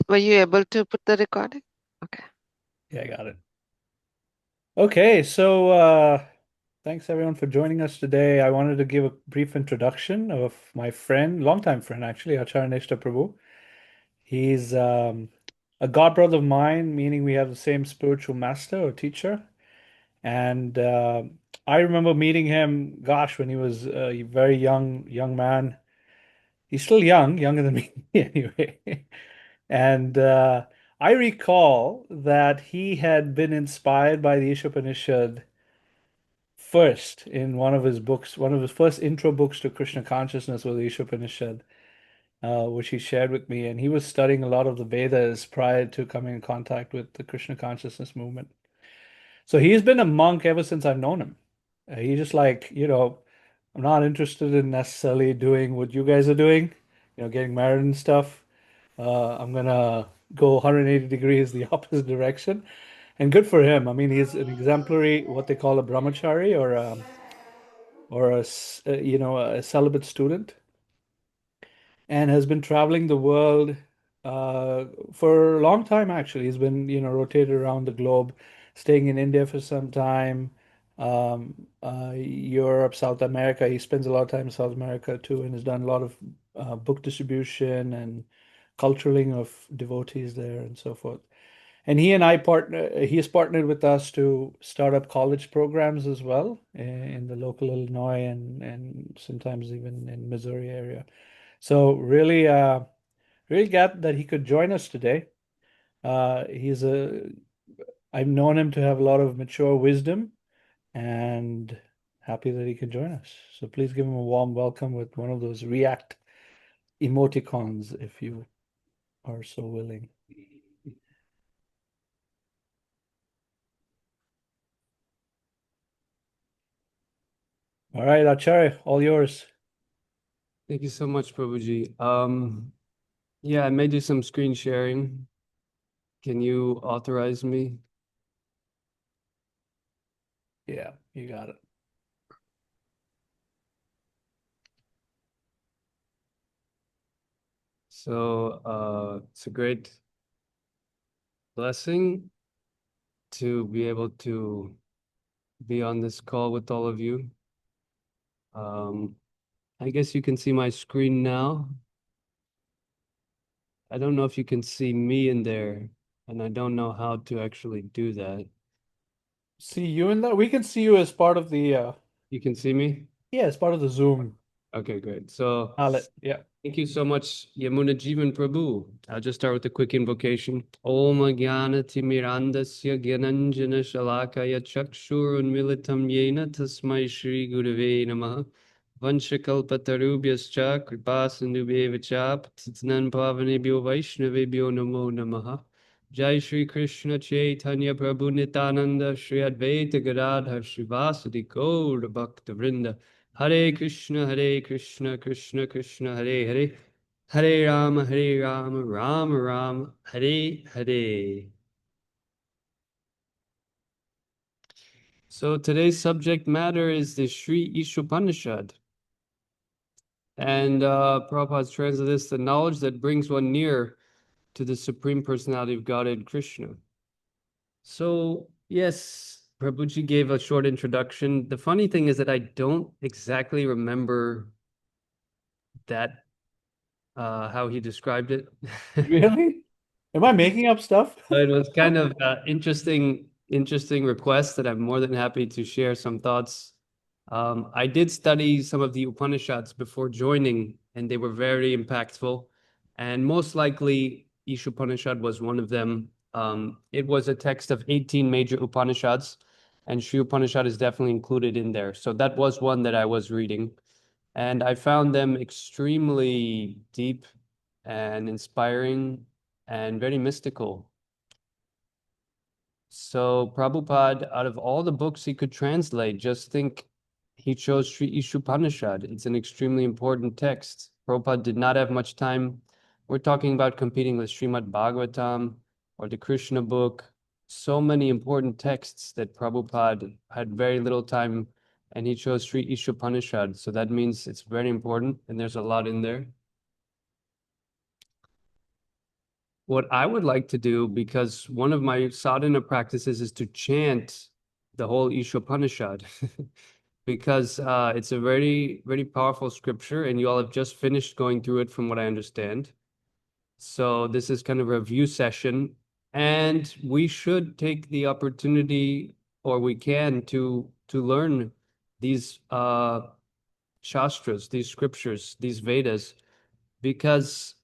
Were you able to put the recording? Okay. Yeah, I got it. Okay, so thanks everyone for joining us today. I wanted to give a brief introduction of my friend, longtime friend actually, Acharya Nistha Prabhu. He's a god brother of mine, meaning we have the same spiritual master or teacher. And I remember meeting him, gosh, when he was a very young man. He's still young, younger than me anyway. And I recall that he had been inspired by the Ishopanishad first in one of his books, one of his first intro books to Krishna consciousness was the Isopanishad, which he shared with me. And he was studying a lot of the Vedas prior to coming in contact with the Krishna consciousness movement. So he's been a monk ever since I've known him. He's just like, I'm not interested in necessarily doing what you guys are doing, getting married and stuff. I'm gonna go 180 degrees the opposite direction. And good for him. I mean, he's an exemplary, what they call a brahmachari or a celibate student, and has been traveling the world for a long time actually. He's been, rotated around the globe, staying in India for some time, Europe, South America. He spends a lot of time in South America too, and has done a lot of book distribution and culturaling of devotees there and so forth. And he has partnered with us to start up college programs as well in the local Illinois and sometimes even in Missouri area. So really glad that he could join us today. He's a I've known him to have a lot of mature wisdom and happy that he could join us. So please give him a warm welcome with one of those react emoticons if you are so willing. All right, Acharya, all yours. Thank you so much, Prabhuji. Yeah, I may do some screen sharing. Can you authorize me? Yeah, you got it. So, it's a great blessing to be able to be on this call with all of you. Um, I guess you can see my screen now. I don't know if you can see me in there, and I don't know how to actually do that. See you in that. We can see you as part of the You can see me? yeah, as part of the Zoom. Okay, great. So, Alet. Yeah. thank you so much, Yamuna Jivan Prabhu. I'll just start with a quick invocation. Om Jnana Timirandasya Gyananjana Shalakaya Chakshurunmilitam Yena Tasmai Shri Gurave Namaha Vanchakalpatarubhyascha Kripa Sindhubheva Cha Patitnan Pavanebhyo Vaishnavebhyo Namo Namaha Jai Shri Krishna Chaitanya Prabhu Nityananda Shri Advaita Gadadhar Shivasadi Gaur Bhakta Vrinda Hare Krishna, Krishna Krishna, Hare Hare, Hare Rama, Rama Rama, Hare Hare. So today's subject matter is the Sri Ishopanishad. And Prabhupada's translated this, the knowledge that brings one near to the Supreme Personality of Godhead, Krishna. So, yes, Prabhuji gave a short introduction. The funny thing is that I don't exactly remember that how he described it. Really? Am I making up stuff? It was kind of interesting request that I'm more than happy to share some thoughts. I did study some of the Upanishads before joining, and they were very impactful. And most likely, Ishopanishad was one of them. It was a text of 18 major Upanishads, and Sri Upanishad is definitely included in there. So that was one that I was reading, and I found them extremely deep and inspiring and very mystical. So Prabhupada, out of all the books he could translate, just think he chose Sri Ishopanishad. It's an extremely important text. Prabhupada did not have much time. We're talking about competing with Srimad Bhagavatam or the Krishna book. So many important texts that Prabhupada had very little time, and he chose Sri Ishopanishad. So that means it's very important, and there's a lot in there. what I would like to do, because one of my sadhana practices is to chant the whole Isopanishad, because it's a very, very powerful scripture, and you all have just finished going through it from what I understand. So this is kind of a review session, and we should take the opportunity, or we can, to learn these shastras, these scriptures, these Vedas, because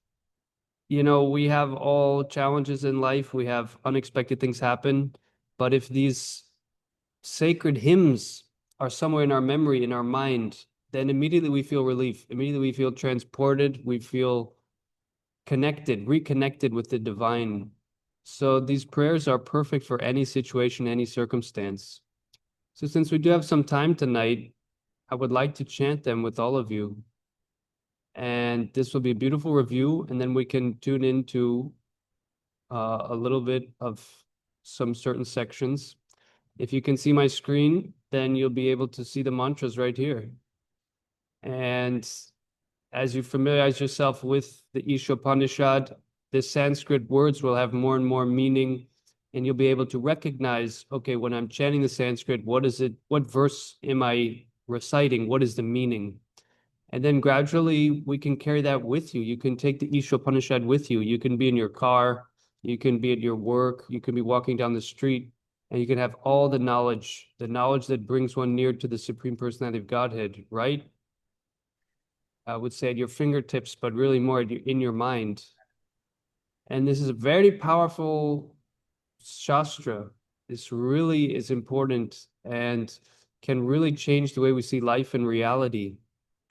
we have all challenges in life. We have unexpected things happen. But if these sacred hymns are somewhere in our memory, in our mind, then immediately we feel relief. Immediately we feel transported. We feel connected, reconnected with the divine. So these prayers are perfect for any situation, any circumstance. So since we do have some time tonight, I would like to chant them with all of you. And this will be a beautiful review, and then we can tune into a little bit of some certain sections. If you can see my screen, then you'll be able to see the mantras right here. And as you familiarize yourself with the Isopanishad, the Sanskrit words will have more and more meaning, and you'll be able to recognize, okay, when I'm chanting the Sanskrit, what is it? What verse am I reciting? What is the meaning? And then gradually we can carry that with you. You can take the Isopanishad with you. You can be in your car, you can be at your work, you can be walking down the street, and you can have all the knowledge that brings one near to the Supreme Personality of Godhead, right? I would say at your fingertips, but really more in your mind. And this is a very powerful shastra. This really is important and can really change the way we see life and reality.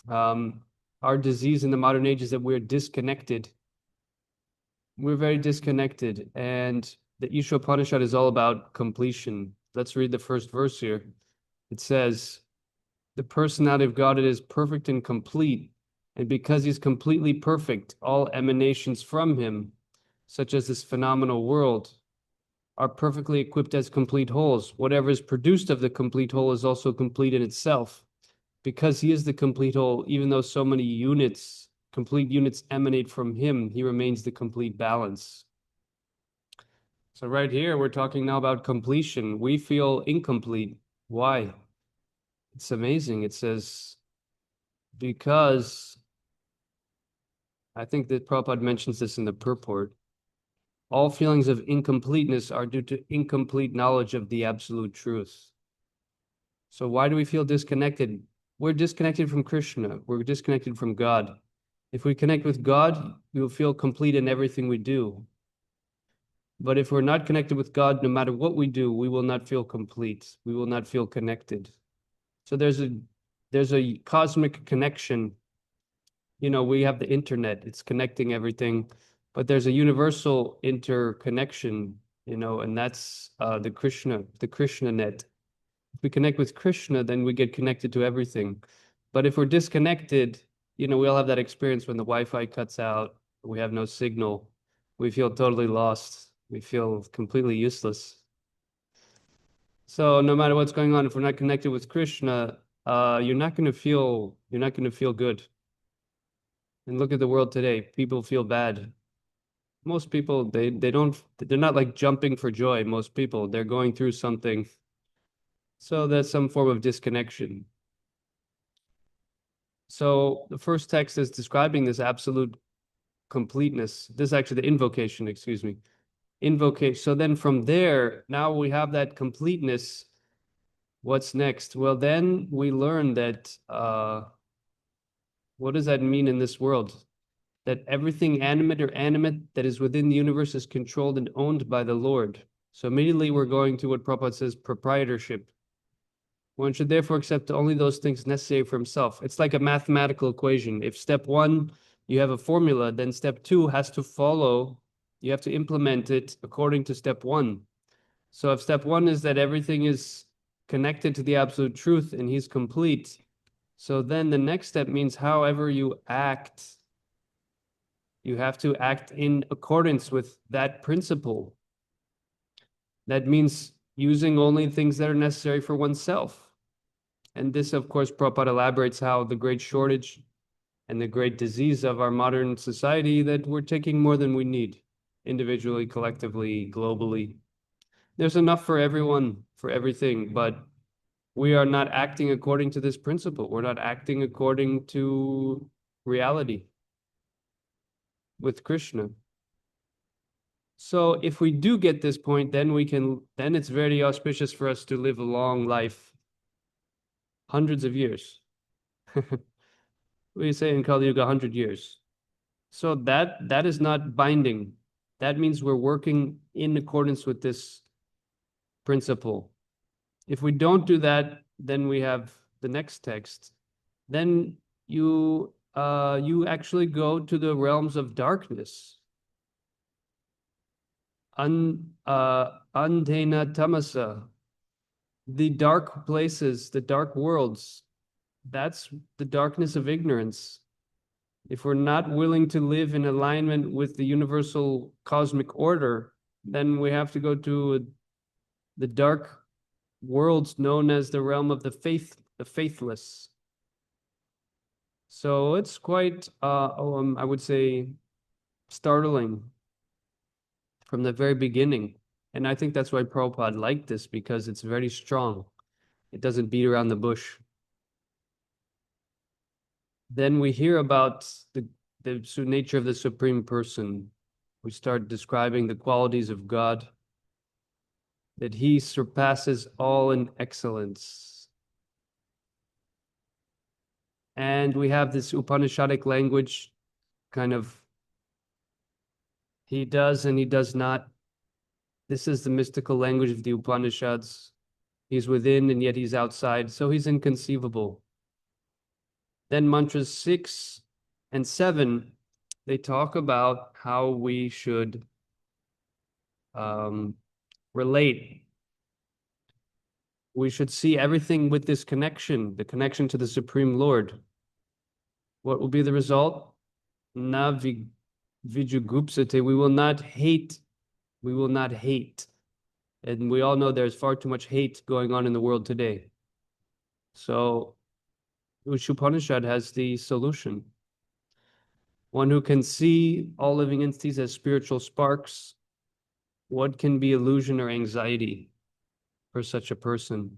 Our disease in the modern age is that we're disconnected. We're very disconnected. And the Isopanishad is all about completion. Let's read the first verse here. It says, the personality of God is perfect and complete. And because he's completely perfect, all emanations from him, such as this phenomenal world, are perfectly equipped as complete wholes. Whatever is produced of the complete whole is also complete in itself. Because he is the complete whole, even though so many units, complete units emanate from him, he remains the complete balance. So right here, we're talking now about completion. We feel incomplete. Why? It's amazing. It says, because I think that Prabhupada mentions this in the purport. All feelings of incompleteness are due to incomplete knowledge of the absolute truth. So why do we feel disconnected? We're disconnected from Krishna. We're disconnected from God. If we connect with God, we will feel complete in everything we do. But if we're not connected with God, no matter what we do, we will not feel complete. We will not feel connected. So there's a cosmic connection. We have the internet, it's connecting everything, but there's a universal interconnection, and that's the Krishna net. If we connect with Krishna, then we get connected to everything. But if we're disconnected, we all have that experience when the Wi-Fi cuts out, we have no signal, we feel totally lost, we feel completely useless. So no matter what's going on, if we're not connected with Krishna, you're not going to feel good. And look at the world today. People feel bad. Most people, they're not like jumping for joy. Most people, they're going through something. So that's some form of disconnection. So the first text is describing this absolute completeness. This is actually the invocation, excuse me. Invocation. So then from there, now we have that completeness. What's next? Well, then we learn that what does that mean in this world? That everything animate or animate that is within the universe is controlled and owned by the Lord. So immediately we're going to what Prabhupada says, proprietorship. One should therefore accept only those things necessary for himself. It's like a mathematical equation. If step one, you have a formula, then step two has to follow. You have to implement it according to step one. So if step one is that everything is connected to the absolute truth and he's complete, so then the next step means however you act, you have to act in accordance with that principle. That means using only things that are necessary for oneself. And this, of course, Prabhupada elaborates how the great shortage and the great disease of our modern society that we're taking more than we need. individually, collectively, globally. There's enough for everyone, for everything, but we are not acting according to this principle. We're not acting according to reality with Krishna. So if we do get this point, then it's very auspicious for us to live a long life, hundreds of years. We say in Kali Yuga, 100 years. So that is not binding. That means we're working in accordance with this principle. If we don't do that, then we have the next text. Then you actually go to the realms of darkness. Antena tamasa, the dark places, the dark worlds. That's the darkness of ignorance. If we're not willing to live in alignment with the universal cosmic order, then we have to go to the dark worlds known as the realm of the faithless. So it's quite, I would say, startling from the very beginning. And I think that's why Prabhupada liked this, because it's very strong. It doesn't beat around the bush. Then we hear about the nature of the Supreme Person. We start describing the qualities of God, that he surpasses all in excellence. And we have this Upanishadic language, kind of, he does and he does not. This is the mystical language of the Upanishads. He's within and yet he's outside, so he's inconceivable. Then mantras 6 and 7, they talk about how we should relate. We should see everything with this connection, the connection to the Supreme Lord. What will be the result? Na vijugupsate. We will not hate. We will not hate. And we all know there's far too much hate going on in the world today. So Upanishad has the solution. One who can see all living entities as spiritual sparks. What can be illusion or anxiety for such a person?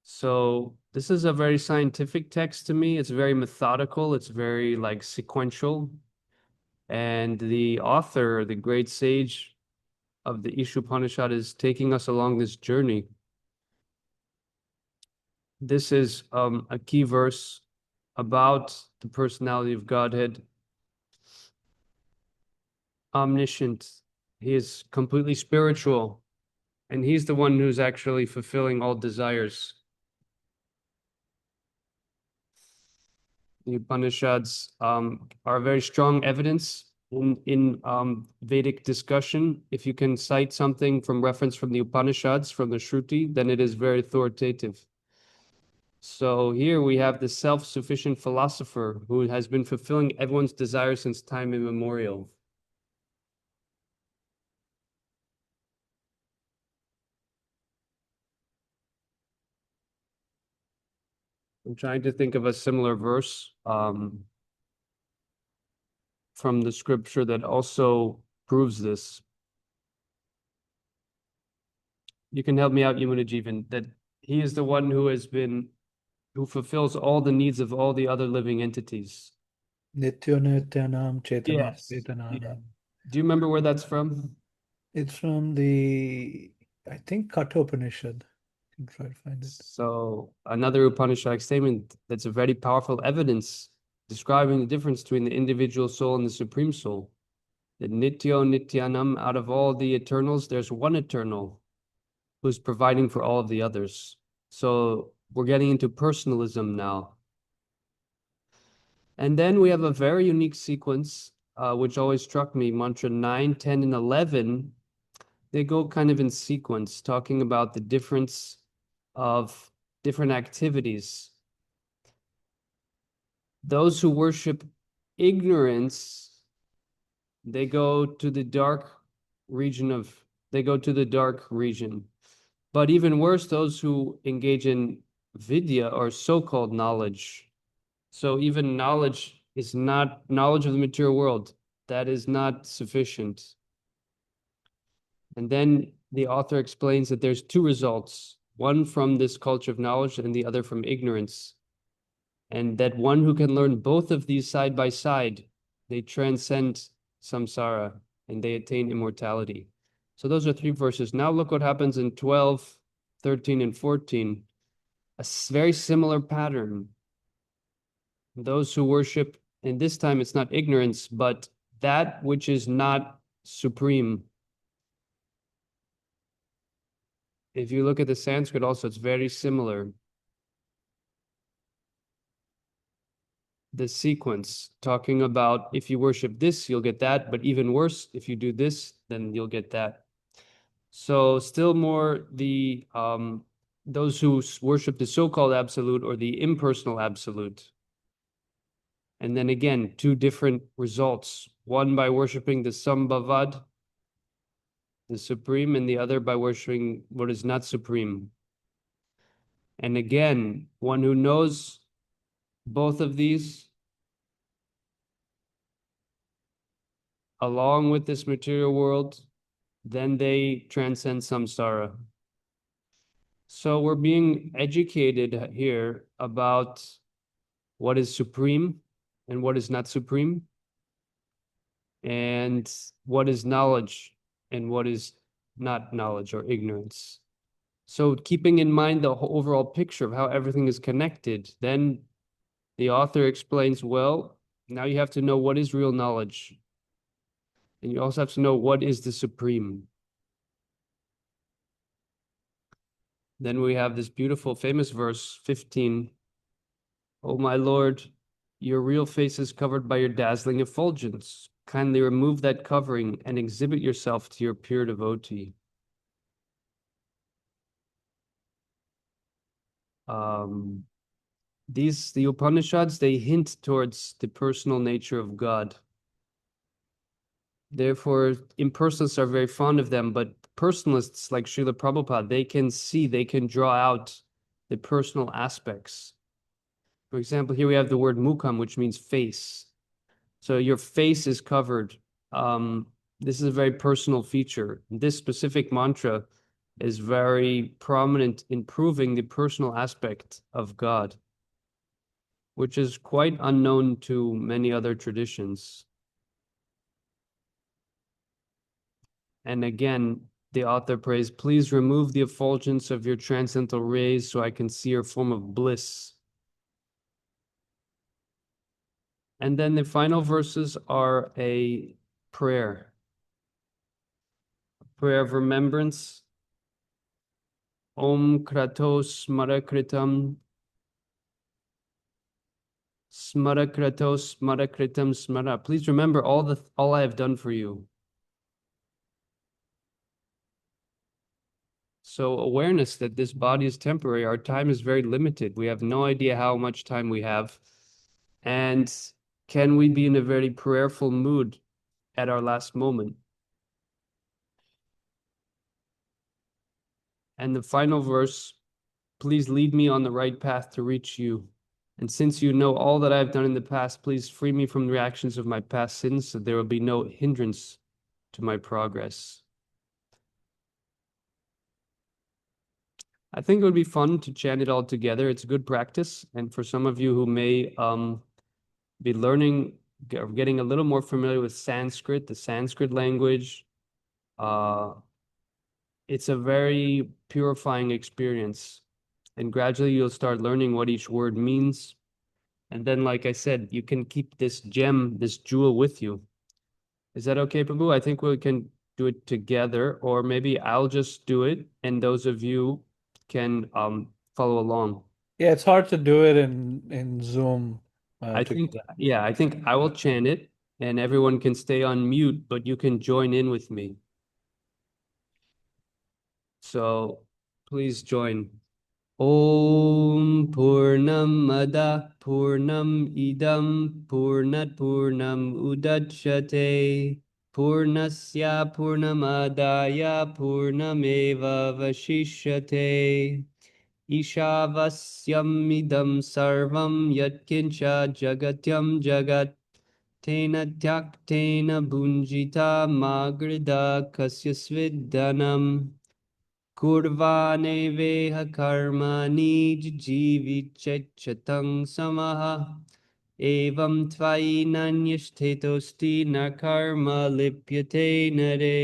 So this is a very scientific text to me. It's very methodical. It's very like sequential. And the author, the great sage of the Isopanishad, is taking us along this journey. This is a key verse about the personality of Godhead. Omniscient. He is completely spiritual, and he's the one who's actually fulfilling all desires. The Upanishads are very strong evidence in Vedic discussion. If you can cite something from reference from the Upanishads, from the Shruti, then it is very authoritative. So here we have the self-sufficient philosopher who has been fulfilling everyone's desire since time immemorial. I'm trying to think of a similar verse from the scripture that also proves this. You can help me out, Yamuna Jivan, that he is the one who fulfills all the needs of all the other living entities. Nityo Nityanam Chetana Yes. Chetananam. Yeah. Do you remember where that's from? It's from the, I think, Kathopanishad. You can try to find it. So another Upanishadic statement that's a very powerful evidence describing the difference between the individual soul and the supreme soul. That Nityo Nityanam, out of all the eternals, there's one eternal who's providing for all of the others. So we're getting into personalism now. And then we have a very unique sequence, which always struck me, mantra 9, 10, and 11. They go kind of in sequence, talking about the difference of different activities. Those who worship ignorance, they go to the dark region. But even worse, those who engage in vidya, or so-called knowledge. So even knowledge is not knowledge of the material world. That is not sufficient. And then the author explains that there's two results, one from this culture of knowledge and the other from ignorance. And that one who can learn both of these side by side, they transcend samsara and they attain immortality. So those are three verses. Now look what happens in 12, 13, and 14. A very similar pattern. Those who worship, and this time it's not ignorance, but that which is not supreme. If you look at the Sanskrit also, it's very similar. The sequence talking about if you worship this, you'll get that, but even worse, if you do this, then you'll get that. So still more the those who worship the so-called absolute or the impersonal absolute. And then again, two different results. One by worshiping the Sambhavad, the supreme, and the other by worshiping what is not supreme. And again, one who knows both of these, along with this material world, then they transcend samsara. So we're being educated here about what is supreme and what is not supreme, and what is knowledge and what is not knowledge or ignorance. So keeping in mind the overall picture of how everything is connected, then the author explains, well, now you have to know what is real knowledge. And you also have to know what is the supreme. Then we have this beautiful, famous verse, 15. Oh, my Lord, your real face is covered by your dazzling effulgence. Kindly remove that covering and exhibit yourself to your pure devotee. The Upanishads, they hint towards the personal nature of God. Therefore, impersonalists are very fond of them, but personalists like Srila Prabhupada, they can see, they can draw out the personal aspects. For example, here we have the word mukham, which means face. So your face is covered. This is a very personal feature. This specific mantra is very prominent in proving the personal aspect of God, which is quite unknown to many other traditions. And again, the author prays, please remove the effulgence of your transcendental rays so I can see your form of bliss. And then the final verses are a prayer of remembrance. Om Kratos Smarakritam Smarakratos Smarakritam Smara. Please remember all I have done for you. So awareness that this body is temporary, our time is very limited. We have no idea how much time we have. And can we be in a very prayerful mood at our last moment? And the final verse, please lead me on the right path to reach you. And since you know all that I've done in the past, please free me from the reactions of my past sins so there will be no hindrance to my progress. I think it would be fun to chant it all together. It's good practice. And for some of you who may be learning, getting a little more familiar with Sanskrit, the Sanskrit language, it's a very purifying experience. And gradually you'll start learning what each word means. And then, like I said, you can keep this gem, this jewel with you. Is that okay, Prabhu? I think we can do it together, or maybe I'll just do it, and those of you can follow along. Yeah, it's hard to do it in Zoom. I think I will chant it, and everyone can stay on mute, but you can join in with me. So please join. Om Purnamada Purnam Idam Purnat Purnam Udachyate Purnasya Purnamadaya Purnameva Vashishyate Ishavasyam Idam Sarvam Yatkincha Jagatyam Jagat tena tyaktena bunjita magrida kasya svidhanam kurvane veha karmani jivichetchatang samaha evam tvainanyasthetosti na karma lipyate nare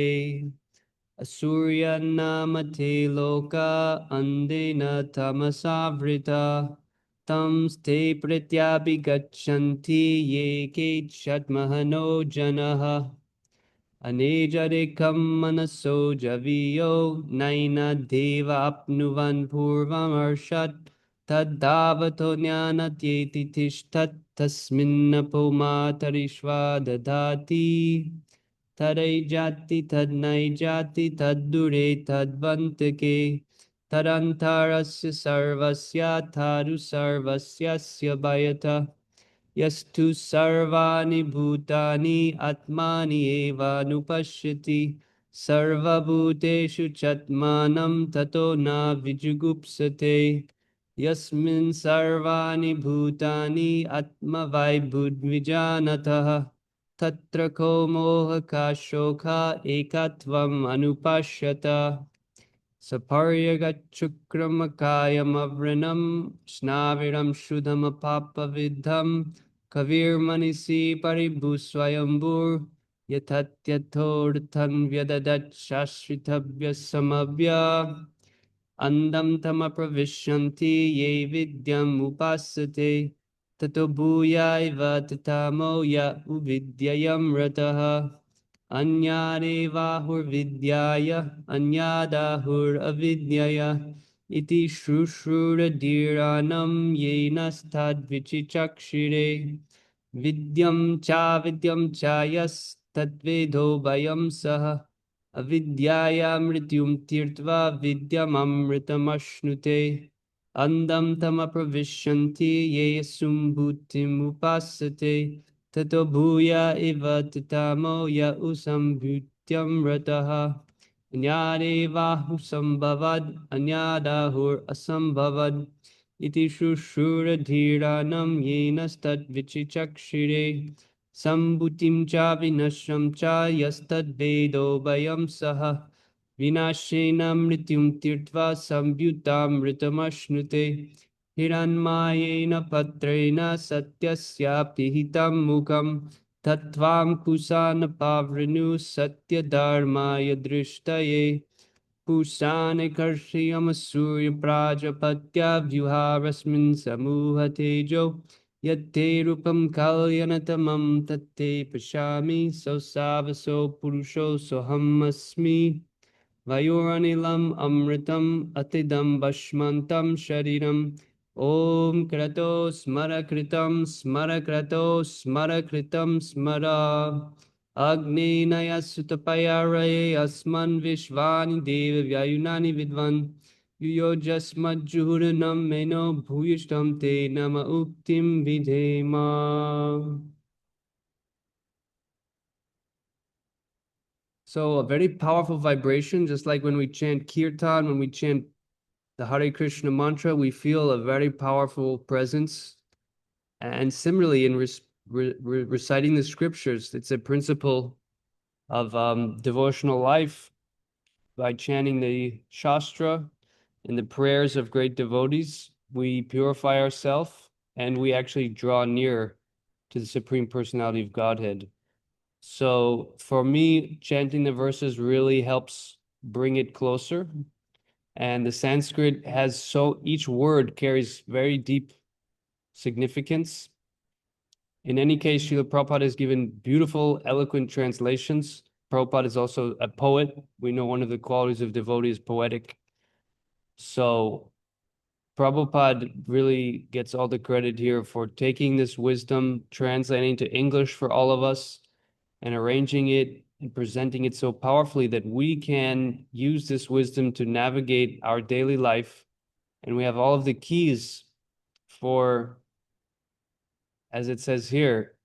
asurya namate loka andena tamasavrita tam ste pratyabhigachanti ye ke shatmahano janaha Anejarikam manaso javiyo naina deva apnuvan purvamarshat tadavato jnanatyeti tishtat tasminnapo matarishva dadati tadai jati tadnai jati taddure tadvantake tadantarasya sarvasya taru sarvasyasya bayata Yastu sarvani bhutani atmani eva nupashyati sarva bhuteshu chatmanam tato na vijugupsate yasmin sarvani bhutani atma vaibhudvijanatah tatra ko moha kashoka ekatvam anupashyata Saparyagatchukramakayamavranam Snaviram Shuddhamapapavidham Kavir Manisi Paribhusvayambur Yatatyathodhan Vyadadat Shashritabhya Samavya Andam Tamapravishyanti Ye Vidyam Upasate Tato Bhuyaiva Tatamo Ya Uvidyayam Rataha Anyadevahur Vidyaya Anyadahur Avidyaya Iti Shrushura Dhiranam Yenastad Vichichakshire Vidyam cha yas Tadvedo Bayam Saha Avidyaya Mrityum Tirtva Vidyam Amritamashnute Andam Tamapravishyanti Ye Sumbhutim Upasate Tato bhuya iva tatamo ya usam bhutyam rataha Anyadevahu sambhavad anyadahur asambhavad Iti shushura dhiranam yenastad vichichakshire Sambhutim cha vinasham cha yastad vedo bayam saha Vinashena mrityum tirtva sambhutam ritamashnute Hiranmayena patrena satyasya pihitam mukam Tattvam kusana pavrinu satya dharmaya drishtaye Pusane karshiyam surya prajapatya vyuharasmin samuha tejo Yatte rupam kalyanatamam tatte pashami so savaso purusho soham asmi Vayuranilam amritam atidam bashmantam shariram Om krato smara kritam smara krato smara kritam smara Agni naya sutapayaraye asman vishvani deva vyayunani vidvan Yuyo jasmad juhuranam meno bhuyishtam te nama uktim vidhema. So a very powerful vibration, just like when we chant kirtan, when we chant the Hare Krishna mantra, we feel a very powerful presence. And similarly, in reciting the scriptures, it's a principle of devotional life by chanting the Shastra and the prayers of great devotees. We purify ourselves and we actually draw near to the Supreme Personality of Godhead. So for me, chanting the verses really helps bring it closer. And the Sanskrit has each word carries very deep significance. In any case, Srila Prabhupada has given beautiful, eloquent translations. Prabhupada is also a poet. We know one of the qualities of devotee is poetic. So Prabhupada really gets all the credit here for taking this wisdom, translating to English for all of us, and arranging it and presenting it so powerfully that we can use this wisdom to navigate our daily life. And we have all of the keys for, as it says here,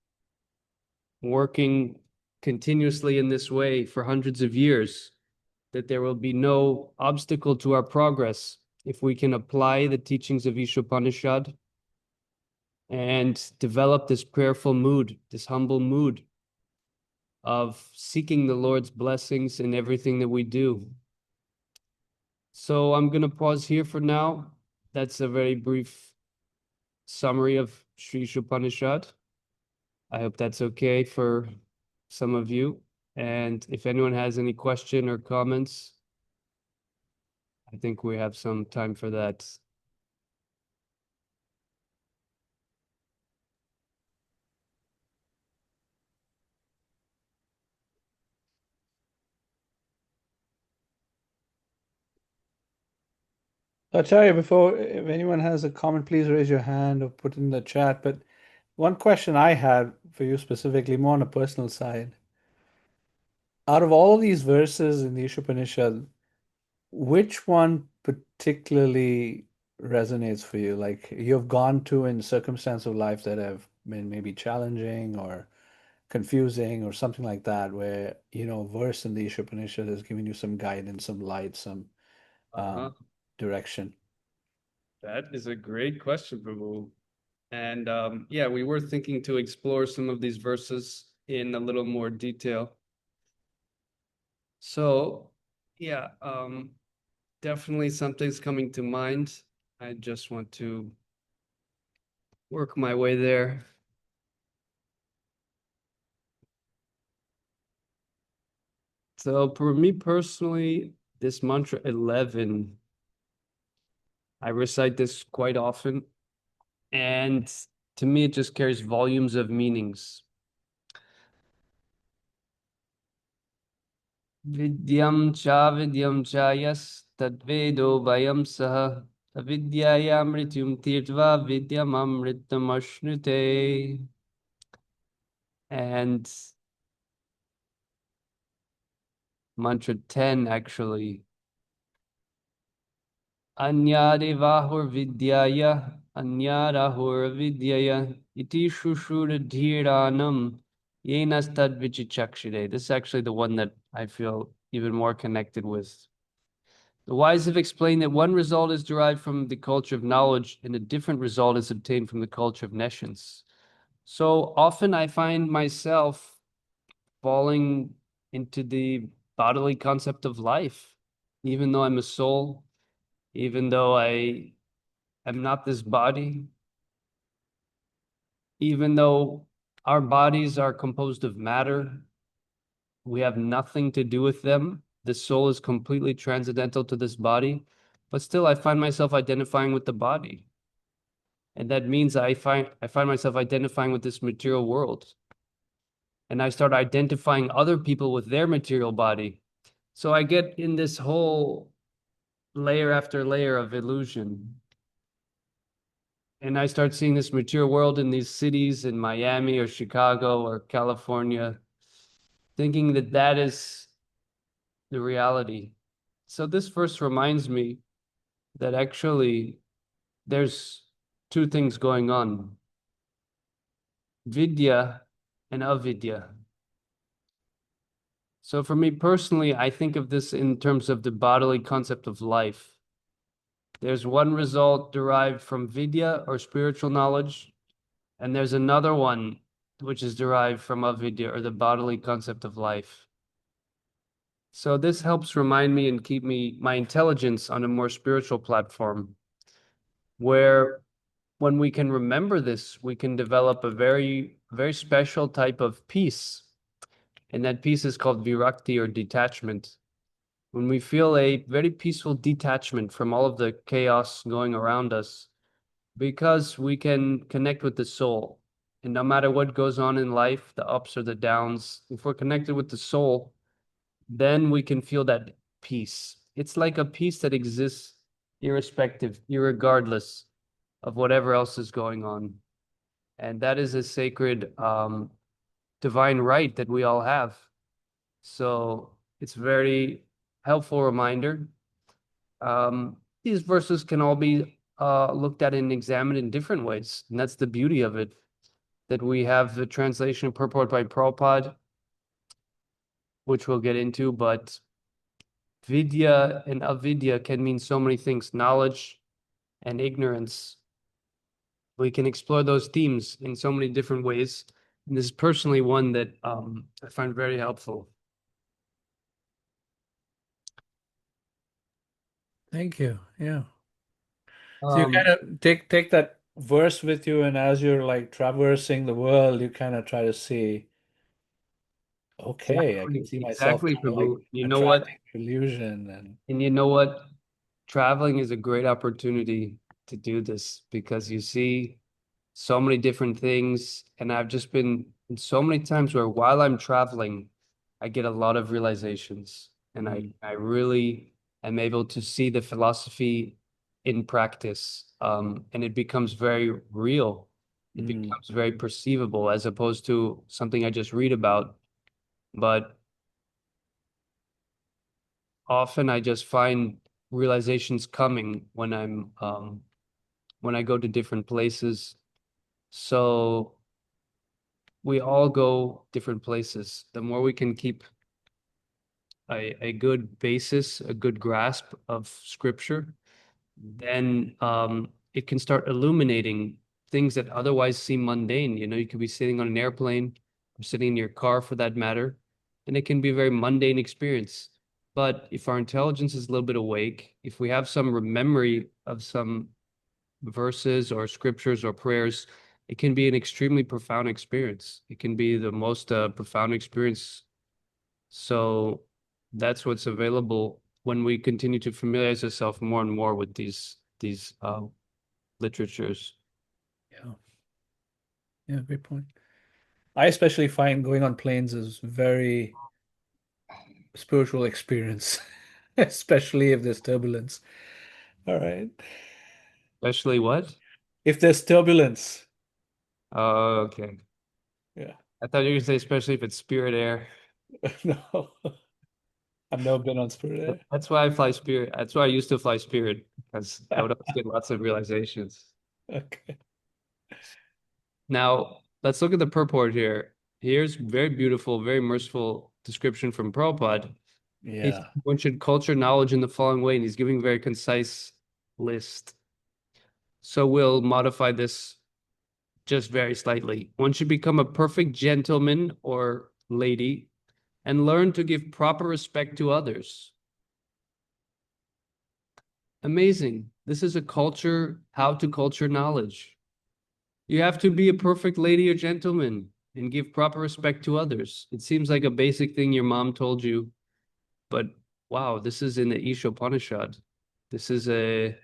working continuously in this way for hundreds of years, that there will be no obstacle to our progress if we can apply the teachings of Isopanishad and develop this prayerful mood, this humble mood of seeking the Lord's blessings in everything that we do. So I'm going to pause here for now. That's a very brief summary of Sri Isopanishad. I hope that's okay for some of you. And if anyone has any question or comments, I think we have some time for that. Acharya, if anyone has a comment, please raise your hand or put it in the chat. But one question I had for you specifically, more on a personal side. Out of all these verses in the Ishopanishad, which one particularly resonates for you? Like you've gone to in circumstance of life that have been maybe challenging or confusing or something like that, where, a verse in the Ishopanishad has given you some guidance, some light, some Uh-huh. direction. That is a great question, Prabhu. And yeah, we were thinking to explore some of these verses in a little more detail. So yeah, definitely something's coming to mind. I just want to work my way there. So for me personally, this mantra 11, I recite this quite often, and to me it just carries volumes of meanings. Vidyam cha yas tadvedo vayam saha avidyayam mrityum tirtva vidyam amritam ashnute. And mantra 10 actually. Anyadevahur vidyaya anyadahur vidyaya iti shushura dhiranam yenastad vichichakshide. This is actually the one that I feel even more connected with. The wise have explained that one result is derived from the culture of knowledge and a different result is obtained from the culture of nescience. So often I find myself falling into the bodily concept of life, even though I'm a soul, even though I am not this body, even though our bodies are composed of matter, we have nothing to do with them. The soul is completely transcendental to this body, but still I find myself identifying with the body. And that means I find myself identifying with this material world. And I start identifying other people with their material body. So I get in this whole layer after layer of illusion. And I start seeing this material world in these cities in Miami or Chicago or California, thinking that that is the reality. So this verse reminds me that actually there's two things going on, vidya and avidya. So for me personally, I think of this in terms of the bodily concept of life. There's one result derived from vidya or spiritual knowledge, and there's another one which is derived from avidya or the bodily concept of life. So this helps remind me and keep my intelligence on a more spiritual platform, where when we can remember this, we can develop a very, very special type of peace. And that peace is called virakti or detachment. When we feel a very peaceful detachment from all of the chaos going around us, because we can connect with the soul. And no matter what goes on in life, the ups or the downs, if we're connected with the soul, then we can feel that peace. It's like a peace that exists irrespective, irregardless of whatever else is going on. And that is a sacred divine right that we all have. So it's a very helpful reminder. These verses can all be looked at and examined in different ways. And that's the beauty of it, that we have the translation and purport by Prabhupada, which we'll get into, but vidya and avidya can mean so many things, knowledge and ignorance. we can explore those themes in so many different ways. And this is personally one that I find very helpful. Thank you. Yeah. So you kind of take that verse with you, and as you're like traversing the world, you kind of try to see, okay, I can see myself Exactly, kind of like Prabhu. You know what? attracting illusion And you know what? Traveling is a great opportunity to do this because you see so many different things. And I've just been in so many times where while I'm traveling, I get a lot of realizations and I really am able to see the philosophy in practice. And it becomes very real. It becomes very perceivable as opposed to something I just read about. But often I just find realizations coming when I go to different places. So we all go different places. The more we can keep a good basis, a good grasp of scripture, then it can start illuminating things that otherwise seem mundane. You know, you could be sitting on an airplane or sitting in your car for that matter, and it can be a very mundane experience. But if our intelligence is a little bit awake, if we have some memory of some verses or scriptures or prayers, it can be an extremely profound experience. It can be the most profound experience. So that's what's available when we continue to familiarize ourselves more and more with these literatures. Yeah. Yeah, great point. I especially find going on planes is very spiritual experience, especially if there's turbulence. All right. Especially what? If there's turbulence. Oh, okay. Yeah. I thought you were gonna say especially if it's Spirit Air. No. I've never been on Spirit Air. That's why I fly Spirit. That's why I used to fly Spirit because I would always get lots of realizations. Okay. Now, let's look at the purport here. Here's very beautiful, very merciful description from Prabhupada. Yeah. One should culture knowledge in the following way, and he's giving a very concise list. So we'll modify this just very slightly. One should become a perfect gentleman or lady and learn to give proper respect to others. Amazing. This is a culture, how to culture knowledge. You have to be a perfect lady or gentleman and give proper respect to others. It seems like a basic thing your mom told you, but wow, this is in the Isopanishad. This is a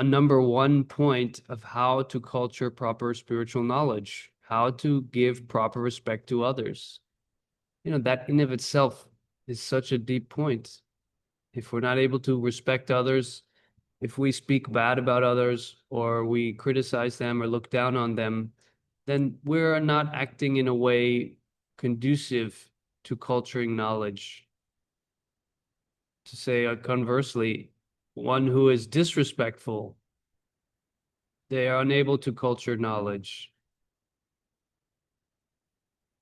number one point of how to culture proper spiritual knowledge, how to give proper respect to others. You know, that in of itself is such a deep point. If we're not able to respect others, if we speak bad about others or we criticize them or look down on them, then we're not acting in a way conducive to culturing knowledge. To say conversely, one who is disrespectful, they are unable to culture knowledge.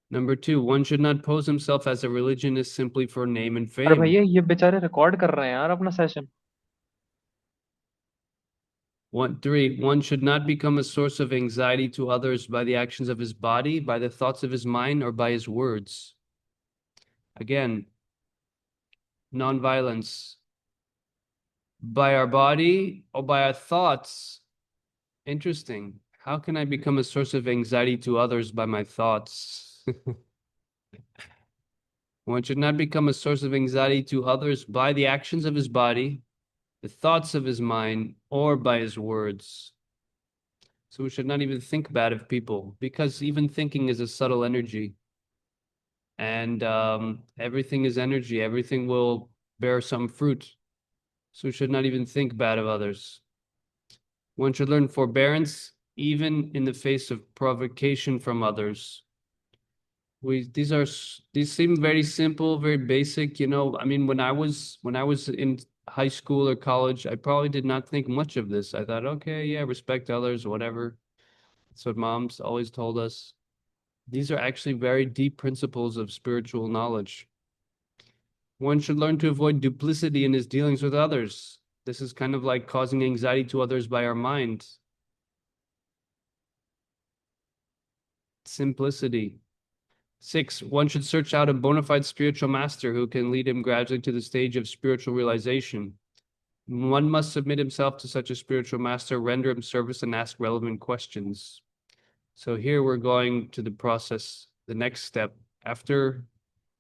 Number two, one should not pose himself as a religionist simply for name and अरे fame. भैया ये बेचारे record कर रहे हैं यार अपना session. One should not become a source of anxiety to others by the actions of his body, by the thoughts of his mind, or by his words. Again, nonviolence. By our body or by our thoughts. Interesting. How can I become a source of anxiety to others by my thoughts? One should not become a source of anxiety to others by the actions of his body, the thoughts of his mind, or by his words. So we should not even think bad of people because even thinking is a subtle energy. And everything is energy. Everything will bear some fruit. So we should not even think bad of others. One should learn forbearance even in the face of provocation from others. These seem very simple, very basic. You know, I mean, when I was in high school or college, I probably did not think much of this. I thought, okay, yeah, respect others, whatever. That's what moms always told us. These are actually very deep principles of spiritual knowledge. One should learn to avoid duplicity in his dealings with others. This is kind of like causing anxiety to others by our mind. simplicity. 6, one should search out a bona fide spiritual master who can lead him gradually to the stage of spiritual realization. One must submit himself to such a spiritual master, render him service, and ask relevant questions. So here we're going to the process, the next step. After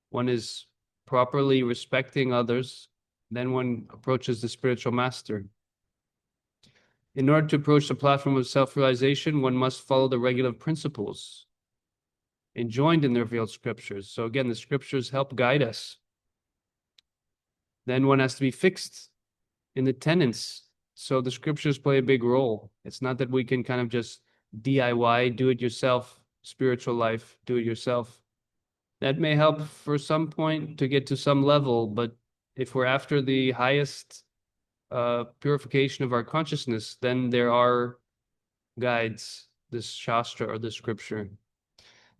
one is properly respecting others, then one approaches the spiritual master. In order to approach the platform of self-realization, one must follow the regulative principles enjoined in the revealed scriptures. So again, the scriptures help guide us. Then one has to be fixed in the tenets. So the scriptures play a big role. It's not that we can kind of just DIY, do it yourself, spiritual life, do it yourself. That may help for some point to get to some level, but if we're after the highest purification of our consciousness, then there are guides, this Shastra or the scripture.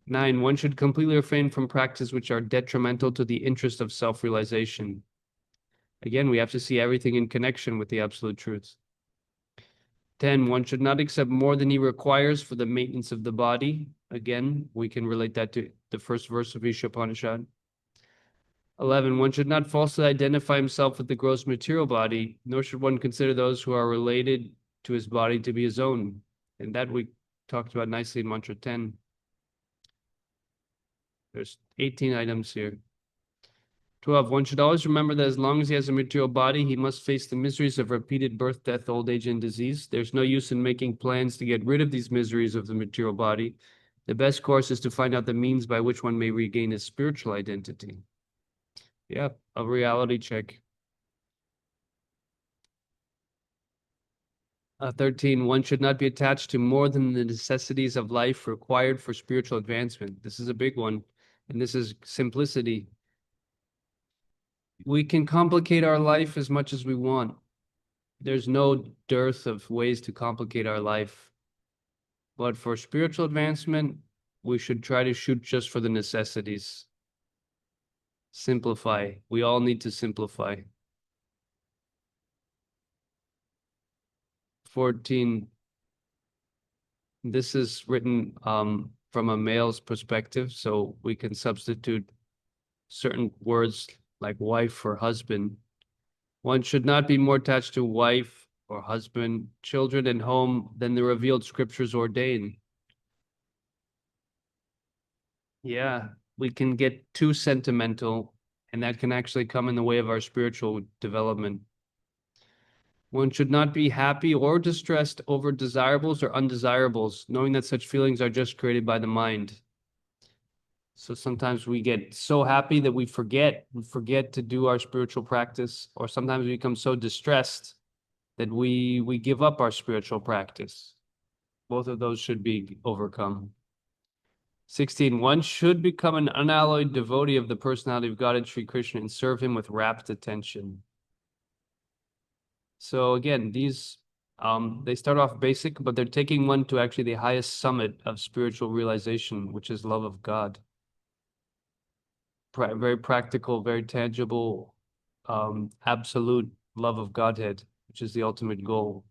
9, one should completely refrain from practices which are detrimental to the interest of self-realization. Again, we have to see everything in connection with the absolute truth. 10, one should not accept more than he requires for the maintenance of the body. Again, we can relate that to the first verse of Isopanishad. 11, one should not falsely identify himself with the gross material body, nor should one consider those who are related to his body to be his own. And that we talked about nicely in Mantra 10. There's 18 items here. 12, one should always remember that as long as he has a material body, he must face the miseries of repeated birth, death, old age, and disease. There's no use in making plans to get rid of these miseries of the material body. The best course is to find out the means by which one may regain his spiritual identity. Yeah, a reality check. 13, one should not be attached to more than the necessities of life required for spiritual advancement. This is a big one, and this is simplicity. We can complicate our life as much as we want. There's no dearth of ways to complicate our life. But for spiritual advancement, we should try to shoot just for the necessities. Simplify. We all need to simplify. 14, this is written from a male's perspective, so we can substitute certain words like wife or husband. One should not be more attached to wife or husband, children, and home than the revealed scriptures ordain. Yeah, we can get too sentimental, and that can actually come in the way of our spiritual development. One should not be happy or distressed over desirables or undesirables, knowing that such feelings are just created by the mind. So sometimes we get so happy that we forget to do our spiritual practice, or sometimes we become so distressed that we give up our spiritual practice. Both of those should be overcome. 16, one should become an unalloyed devotee of the personality of God and Sri Krishna and serve him with rapt attention. So again, these they start off basic, but they're taking one to actually the highest summit of spiritual realization, which is love of God. Very practical, very tangible, absolute love of Godhead, which is the ultimate goal.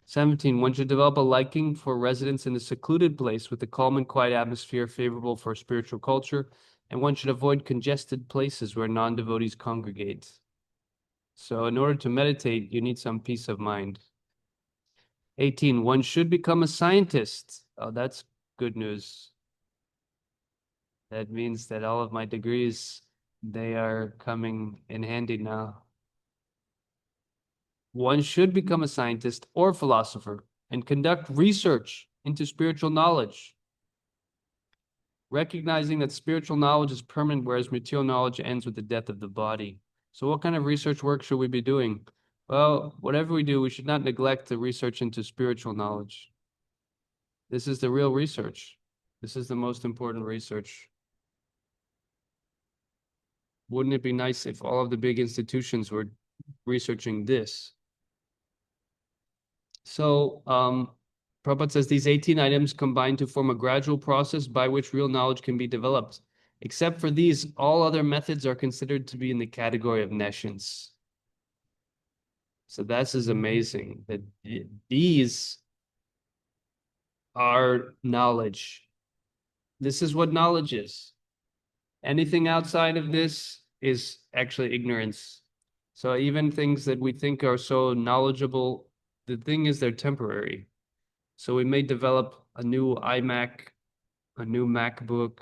17, one should develop a liking for residence in a secluded place with a calm and quiet atmosphere favorable for spiritual culture, and one should avoid congested places where non-devotees congregate. So in order to meditate, you need some peace of mind. 18, one should become a scientist. Oh, that's good news. That means that all of my degrees, they are coming in handy now. One should become a scientist or philosopher and conduct research into spiritual knowledge, recognizing that spiritual knowledge is permanent, whereas material knowledge ends with the death of the body. So what kind of research work should we be doing? Well, whatever we do, we should not neglect the research into spiritual knowledge. This is the real research. This is the most important research. Wouldn't it be nice if all of the big institutions were researching this? So Prabhupada says these 18 items combine to form a gradual process by which real knowledge can be developed. Except for these, all other methods are considered to be in the category of nescience. So this is amazing that these are knowledge. This is what knowledge is. Anything outside of this is actually ignorance. So even things that we think are so knowledgeable, the thing is they're temporary. So we may develop a new iMac, a new MacBook,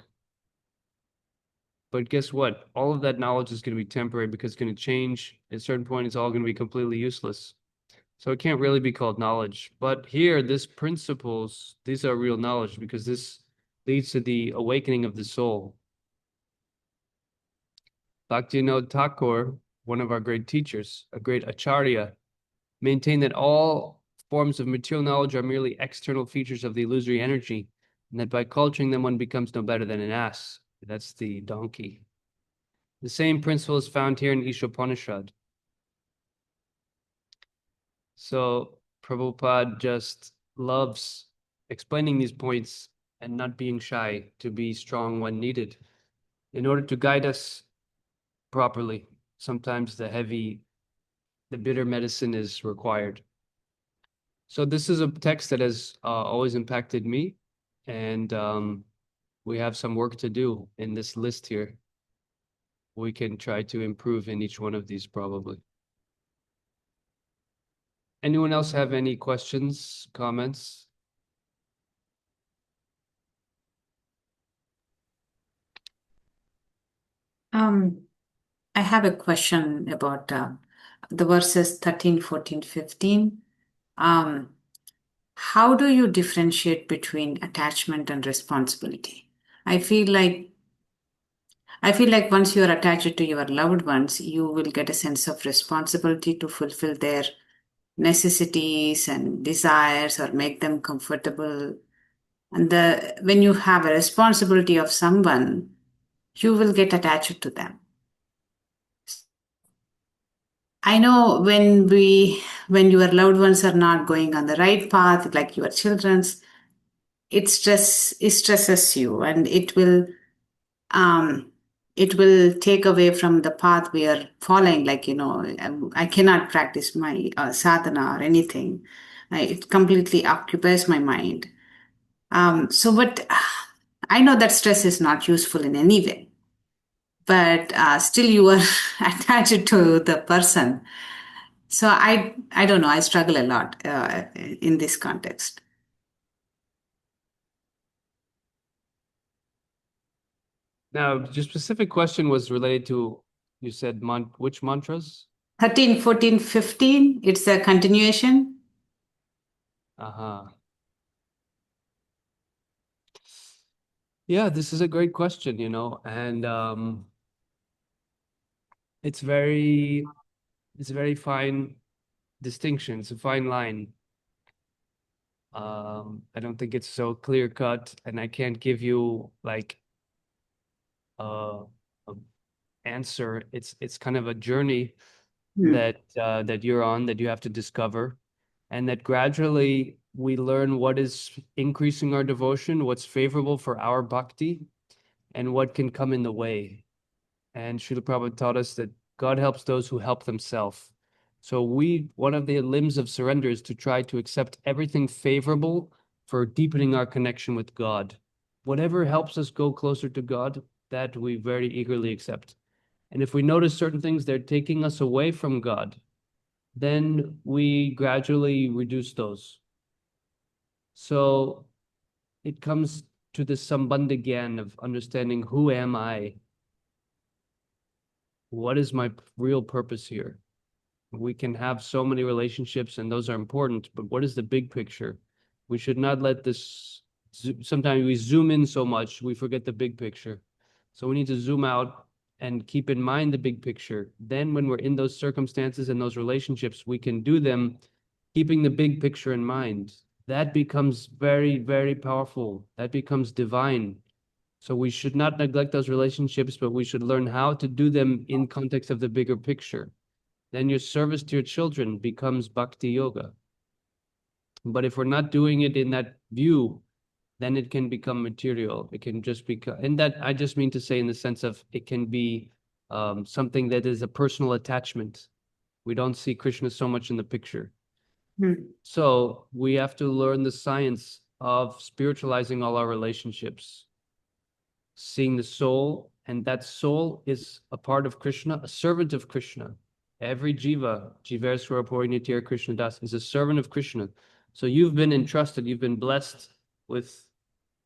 but guess what? All of that knowledge is going to be temporary because it's going to change. At a certain point, it's all going to be completely useless. So it can't really be called knowledge. But here, this principles, these are real knowledge because this leads to the awakening of the soul. Bhaktivinoda Thakur, one of our great teachers, a great Acharya, maintained that all forms of material knowledge are merely external features of the illusory energy, and that by culturing them, one becomes no better than an ass. That's the donkey. The same principle is found here in Isopanishad. So Prabhupada just loves explaining these points and not being shy, to be strong when needed in order to guide us properly. Sometimes the bitter medicine is required. So this is a text that has always impacted me, and we have some work to do in this list here. We can try to improve in each one of these probably. Anyone else have any questions, comments? I have a question about the verses 13, 14, 15. How do you differentiate between attachment and responsibility? I feel like once you are attached to your loved ones, you will get a sense of responsibility to fulfill their necessities and desires or make them comfortable. And when you have a responsibility of someone, you will get attached to them. I know when your loved ones are not going on the right path, like your children's, it stresses you, and it will take away from the path we are following. Like, I cannot practice my sadhana or anything. It completely occupies my mind. But I know that stress is not useful in any way, but still you are attached to the person. So I don't know. I struggle a lot in this context. Now, your specific question was related to, you said which mantras? 13, 14, 15, it's a continuation. Uh-huh. Yeah, this is a great question, and it's very fine distinction. It's a fine line. I don't think it's so clear cut, and I can't give you like a answer. It's kind of a journey that you're on, that you have to discover, and that gradually we learn what is increasing our devotion, what's favorable for our bhakti, and what can come in the way. And Srila Prabhupada taught us that God helps those who help themselves. So one of the limbs of surrender is to try to accept everything favorable for deepening our connection with God. Whatever helps us go closer to God, that we very eagerly accept. And if we notice certain things, they're taking us away from God, then we gradually reduce those. So it comes to the sambandha gyan of understanding, who am I? What is my real purpose here? We can have so many relationships and those are important, but what is the big picture? We should not let this, sometimes we zoom in so much, we forget the big picture. So we need to zoom out and keep in mind the big picture. Then when we're in those circumstances and those relationships, we can do them keeping the big picture in mind. That becomes very, very powerful. That becomes divine. So we should not neglect those relationships, but we should learn how to do them in context of the bigger picture. Then your service to your children becomes bhakti yoga. But if we're not doing it in that view, then it can become material. It can just become, and that I just mean to say in the sense of it can be something that is a personal attachment. We don't see Krishna so much in the picture. So we have to learn the science of spiritualizing all our relationships. seeing the soul, and that soul is a part of Krishna, a servant of Krishna. Every jiva, jiver swarapori nityar Krishna das, is a servant of Krishna. So you've been entrusted, you've been blessed with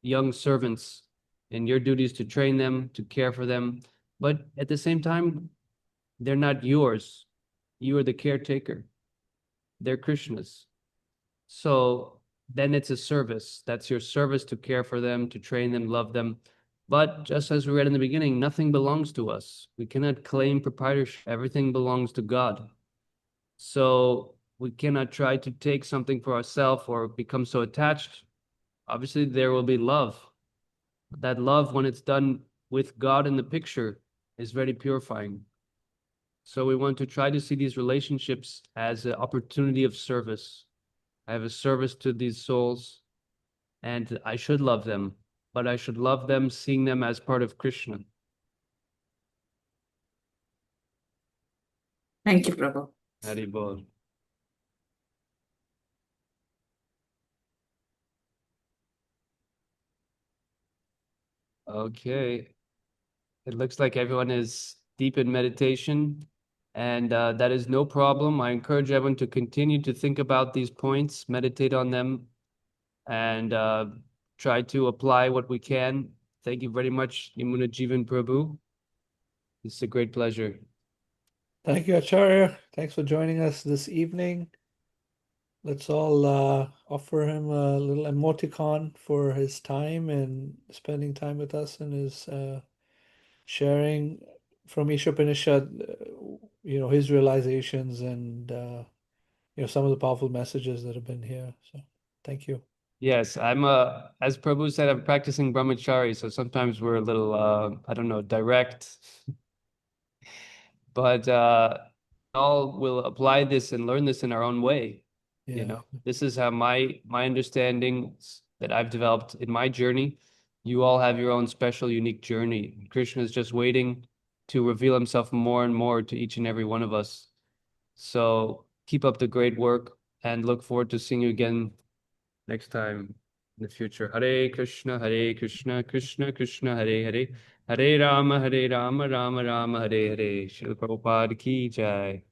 young servants, and your duty is to train them, to care for them. But at the same time, they're not yours. You are the caretaker. They're Krishna's. So then it's a service. That's your service, to care for them, to train them, love them. But just as we read in the beginning, nothing belongs to us. We cannot claim proprietorship. Everything belongs to God. So we cannot try to take something for ourselves or become so attached. Obviously, there will be love. That love, when it's done with God in the picture, is very purifying. So we want to try to see these relationships as an opportunity of service. I have a service to these souls, and I should love them, but I should love them seeing them as part of Krishna. Thank you, Prabhu. Hari Bol. Okay. It looks like everyone is deep in meditation, and that is no problem. I encourage everyone to continue to think about these points, meditate on them, and try to apply what we can. Thank you very much, Yamuna Jivan Prabhu. It's a great pleasure. Thank you, Acharya. Thanks for joining us this evening. Let's all offer him a little emoticon for his time and spending time with us and his sharing from Isopanishad, his realizations and some of the powerful messages that have been here. So thank you. Yes, as Prabhu said, I'm practicing brahmachari, so sometimes we're a little, I don't know, direct. But all will apply this and learn this in our own way. Yeah. This is how my understanding that I've developed in my journey. You all have your own special, unique journey. Krishna is just waiting to reveal himself more and more to each and every one of us. So keep up the great work and look forward to seeing you again next time in the future. Hare Krishna, Krishna Krishna, Hare Hare, Hare Rama, Rama Rama, Hare Hare. Srila Prabhupada ki jai.